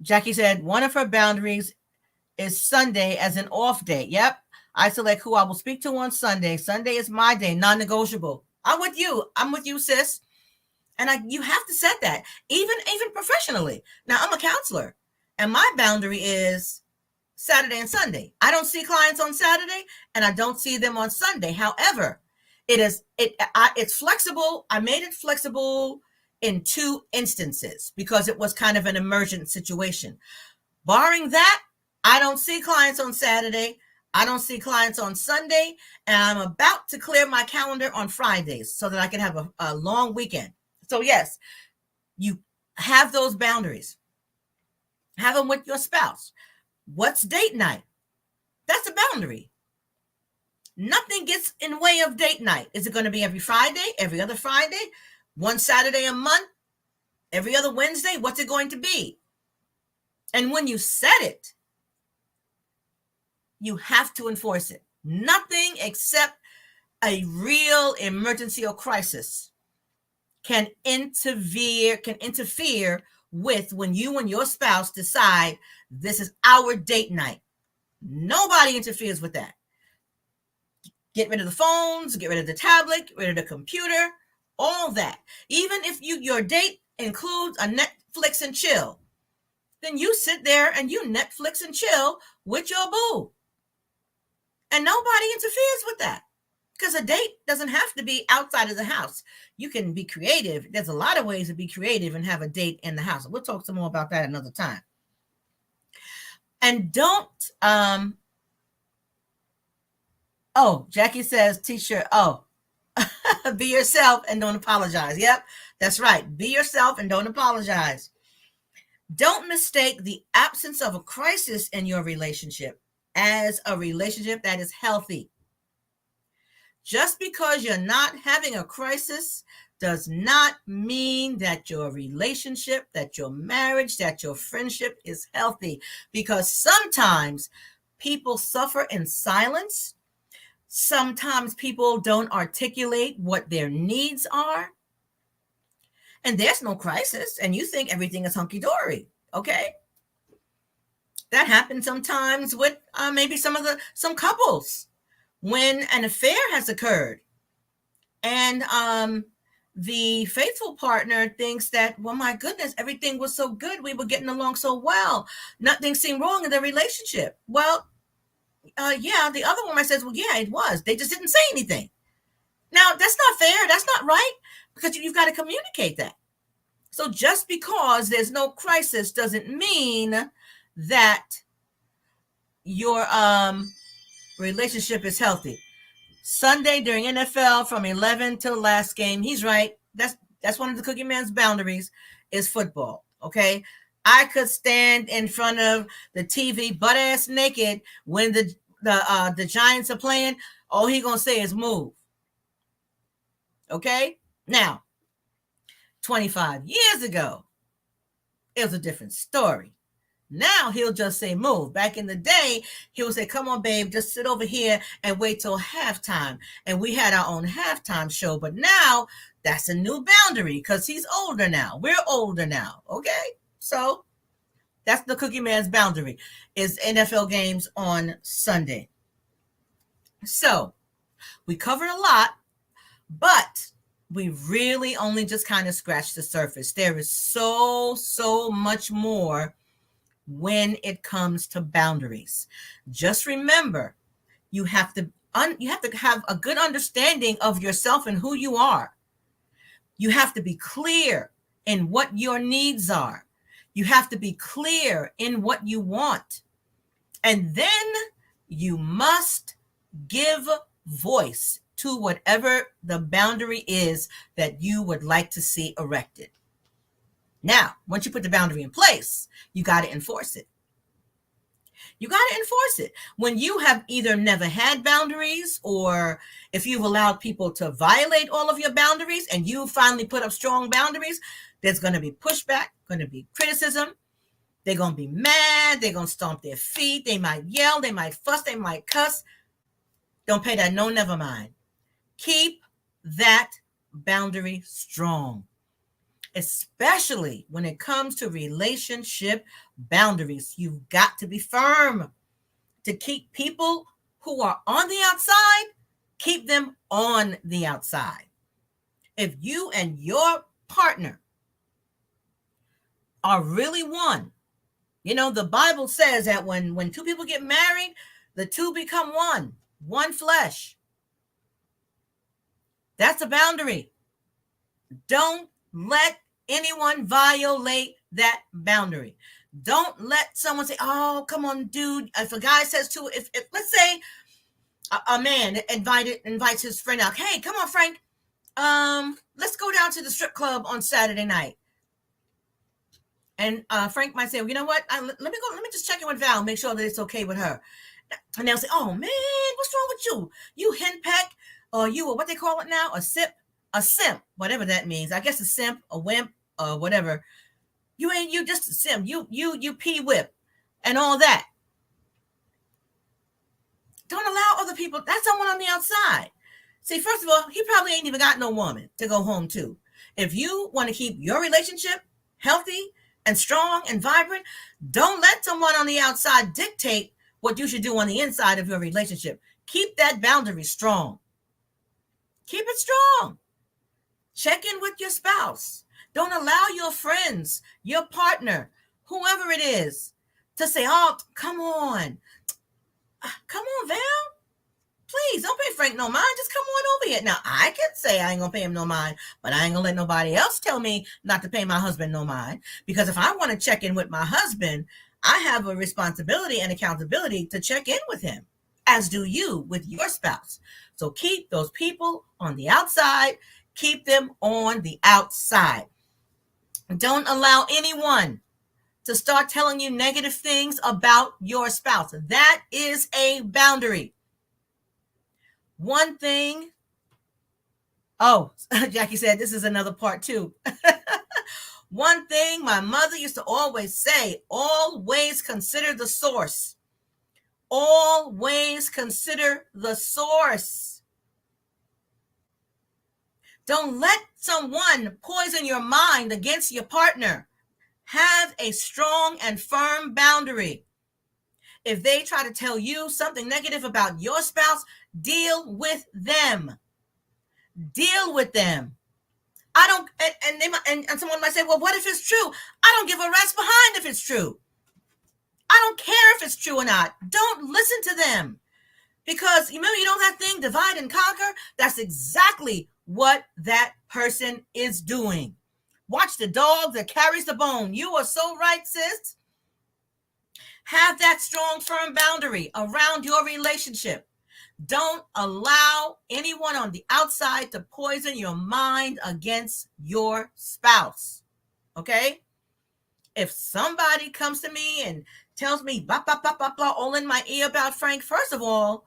Jackie said one of her boundaries is Sunday as an off day. Yep. I select who I will speak to on Sunday. Sunday is my day, non-negotiable. I'm with you, sis. And you have to set that, even professionally. Now, I'm a counselor, and my boundary is Saturday and Sunday. I don't see clients on Saturday, and I don't see them on Sunday. However, it's flexible. I made it flexible in 2 instances because it was kind of an emergent situation. Barring that, I don't see clients on Saturday. I don't see clients on Sunday, and I'm about to clear my calendar on Fridays so that I can have a long weekend. So yes, you have those boundaries. Have them with your spouse. What's date night? That's a boundary. Nothing gets in way of date night. Is it going to be every Friday, every other Friday, one Saturday a month, every other Wednesday? What's it going to be? And when you set it, you have to enforce it. Nothing except a real emergency or crisis can interfere with when you and your spouse decide this is our date night. Nobody interferes with that. Get rid of the phones, get rid of the tablet, get rid of the computer, all that. Even if your date includes a Netflix and chill, then you sit there and you Netflix and chill with your boo. And nobody interferes with that. Because a date doesn't have to be outside of the house. You can be creative. There's a lot of ways to be creative and have a date in the house. We'll talk some more about that another time. And don't, Jackie says t-shirt. Be yourself and don't apologize. Yep, that's right. Be yourself and don't apologize. Don't mistake the absence of a crisis in your relationship as a relationship that is healthy. Just because you're not having a crisis does not mean that your relationship, that your marriage, that your friendship is healthy. Because sometimes people suffer in silence. Sometimes people don't articulate what their needs are. And there's no crisis, and you think everything is hunky-dory, okay? That happens sometimes with maybe some couples when an affair has occurred and the faithful partner thinks that, well, my goodness, everything was so good. We were getting along so well. Nothing seemed wrong in the relationship. Well, the other woman says, well, yeah, it was. They just didn't say anything. Now, that's not fair. That's not right because you've got to communicate that. So just because there's no crisis doesn't mean that your relationship is healthy. Sunday during NFL from 11 till last game. He's right. That's one of the Cookie Man's boundaries is football. Okay. I could stand in front of the TV butt ass naked when the Giants are playing. All he gonna say is move. Okay? Now, 25 years ago, it was a different story. Now he'll just say move. Back in the day, he would say, come on, babe, just sit over here and wait till halftime. And we had our own halftime show. But now that's a new boundary because he's older now. We're older now. Okay? So that's the Cookie Man's boundary, is NFL games on Sunday. So we covered a lot, but we really only just kind of scratched the surface. There is so much more when it comes to boundaries. Just remember, you have to have a good understanding of yourself and who you are. You have to be clear in what your needs are. You have to be clear in what you want. And then you must give voice to whatever the boundary is that you would like to see erected. Now, once you put the boundary in place, you got to enforce it. You got to enforce it. When you have either never had boundaries, or if you've allowed people to violate all of your boundaries and you finally put up strong boundaries, there's going to be pushback, going to be criticism. They're going to be mad. They're going to stomp their feet. They might yell. They might fuss. They might cuss. Don't pay that. No, never mind. Keep that boundary strong, especially when it comes to relationship boundaries. You've got to be firm to keep people who are on the outside, keep them on the outside. If you and your partner are really one, you know, the Bible says that when two people get married, the two become one flesh. That's a boundary. Don't let anyone violate that boundary. Don't let someone say, oh, come on, dude. If a guy says to, if let's say a man invites his friend out. Hey, come on, Frank. Let's go down to the strip club on Saturday night. And Frank might say, well, you know what? Let me just check in with Val, make sure that it's okay with her. And they'll say, oh man, what's wrong with you? You henpeck, or you, what they call it now? A simp, whatever that means. I guess a simp, a wimp, whatever. You just a simp. You pee whip and all that. Don't allow other people. That's someone on the outside. See, first of all, he probably ain't even got no woman to go home to. If you want to keep your relationship healthy and strong and vibrant, don't let someone on the outside dictate what you should do on the inside of your relationship. Keep that boundary strong. Keep it strong. Check in with your spouse. Don't allow your friends, your partner, whoever it is, to say, oh, come on, Val. Please don't pay Frank no mind. Just come on over here. Now, I can say I ain't going to pay him no mind, but I ain't going to let nobody else tell me not to pay my husband no mind. Because if I want to check in with my husband, I have a responsibility and accountability to check in with him, as do you with your spouse. So keep those people on the outside. Keep them on the outside. Don't allow anyone to start telling you negative things about your spouse. That is a boundary. One thing. Oh, Jackie said this is another part too. One thing my mother used to always say, always consider the source. Always consider the source. Don't let someone poison your mind against your partner. Have a strong and firm boundary. If they try to tell you something negative about your spouse, deal with them. Deal with them. I don't, and someone might say, well, what if it's true? I don't give a rat's behind if it's true. I don't care if it's true or not. Don't listen to them. Because remember, you know that thing, divide and conquer? That's exactly what that person is doing. Watch the dog that carries the bone. You are so right, sis. Have that strong, firm boundary around your relationship. Don't allow anyone on the outside to poison your mind against your spouse. Okay? If somebody comes to me and tells me blah, blah, blah, blah, blah, all in my ear about Frank, first of all,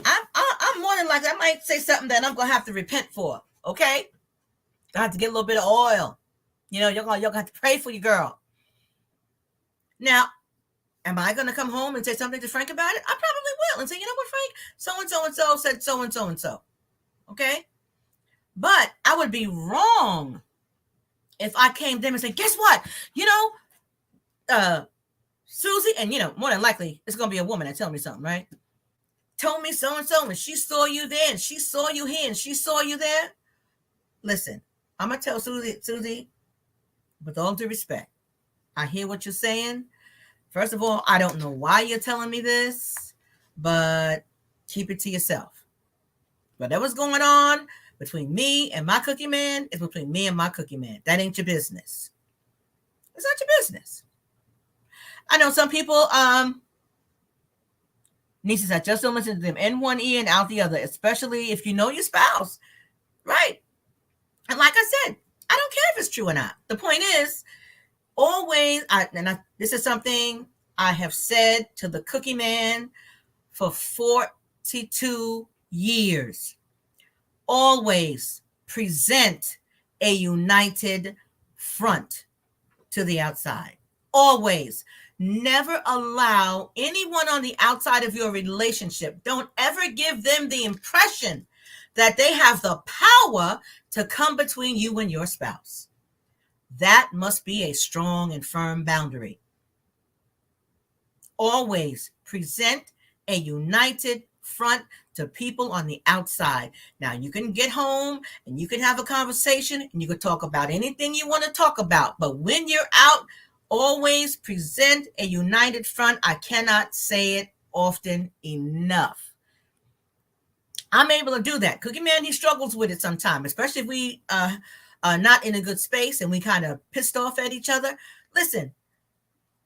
I'm more than likely, I might say something that I'm going to have to repent for, okay? I have to get a little bit of oil. You're going to have to pray for your girl. Now, am I going to come home and say something to Frank about it? I probably will and say, you know what, Frank? So-and-so and so said so-and-so and so. Okay? But I would be wrong if I came to them and said, guess what? Susie, and more than likely, it's going to be a woman that tell me something, right? Told me so-and-so, and she saw you there, and she saw you here, and she saw you there. Listen, I'm going to tell Susie, with all due respect, I hear what you're saying. First of all, I don't know why you're telling me this, but keep it to yourself. Whatever's going on between me and my cookie man is between me and my cookie man. That ain't your business. It's not your business. I know some people, nieces, I just don't listen to them in one ear and out the other, especially if you know your spouse, right? And like I said, I don't care if it's true or not. The point is, always, this is something I have said to the cookie man for 42 years. Always present a united front to the outside. Always. Never allow anyone on the outside of your relationship, don't ever give them the impression that they have the power to come between you and your spouse. That must be a strong and firm boundary. Always present a united front to people on the outside. Now, you can get home and you can have a conversation and you can talk about anything you want to talk about. But when you're out, always present a united front. I cannot say it often enough. I'm able to do that. Cookie Man, he struggles with it sometimes, especially if we are not in a good space and we kind of pissed off at each other. Listen,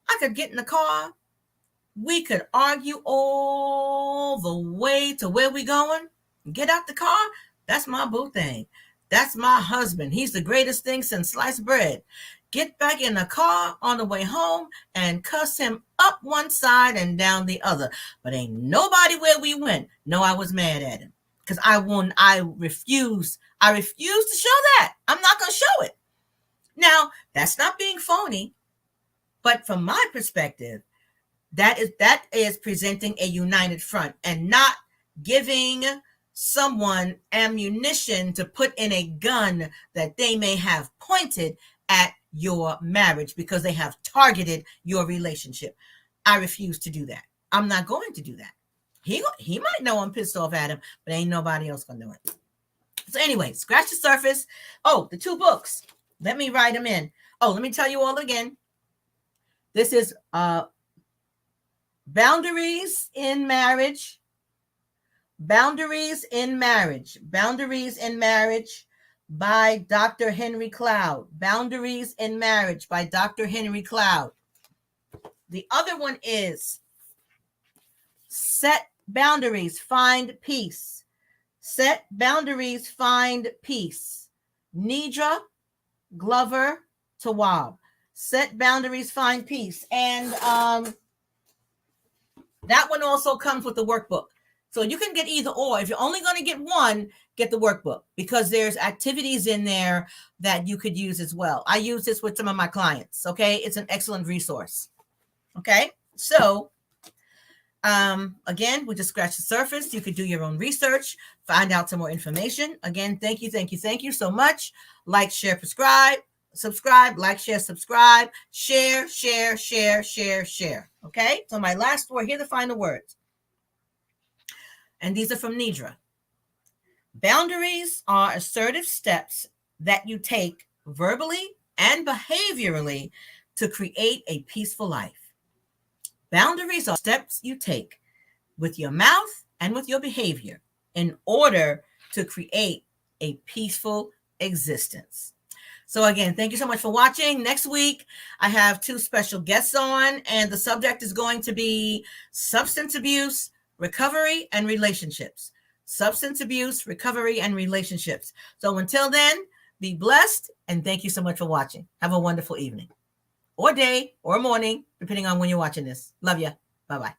I could get in the car. We could argue all the way to where we going. Get out the car. That's my boo thing. That's my husband. He's the greatest thing since sliced bread. Get back in the car on the way home and cuss him up one side and down the other. But ain't nobody where we went. No, I was mad at him because I refuse to show that. I'm not going to show it. Now, that's not being phony, but from my perspective, that is presenting a united front and not giving someone ammunition to put in a gun that they may have pointed at your marriage because they have targeted your relationship. I refuse to do that. I'm not going to do that. He might know I'm pissed off at him, but ain't nobody else gonna do it. So anyway, scratch the surface. Oh, the 2 books. Let me write them in. Oh, let me tell you all again. This is Boundaries in Marriage. Boundaries in Marriage. Boundaries in Marriage by Dr. Henry Cloud. Boundaries in Marriage by Dr. Henry Cloud. The other one is Set Boundaries, Find Peace. Set Boundaries, Find Peace. Nidra Glover Tawwab. Set Boundaries, Find Peace. And that one also comes with the workbook. So you can get either or. If you're only going to get one, get the workbook because there's activities in there that you could use as well. I use this with some of my clients. Okay. It's an excellent resource. Okay. So, again, we just scratched the surface. You could do your own research, find out some more information. Again, thank you so much. Like, share, subscribe, like, share, subscribe, share. Okay. So my last 4, here are the final words. And these are from Nidra. Boundaries are assertive steps that you take verbally and behaviorally to create a peaceful life. Boundaries are steps you take with your mouth and with your behavior in order to create a peaceful existence. So again, thank you so much for watching. Next week, I have 2 special guests on, and the subject is going to be substance abuse, recovery, and relationships. Substance abuse, recovery, and relationships. So until then, Be blessed, and thank you so much for watching. Have a wonderful evening or day or morning, depending on when you're watching this. Love ya. Bye-bye.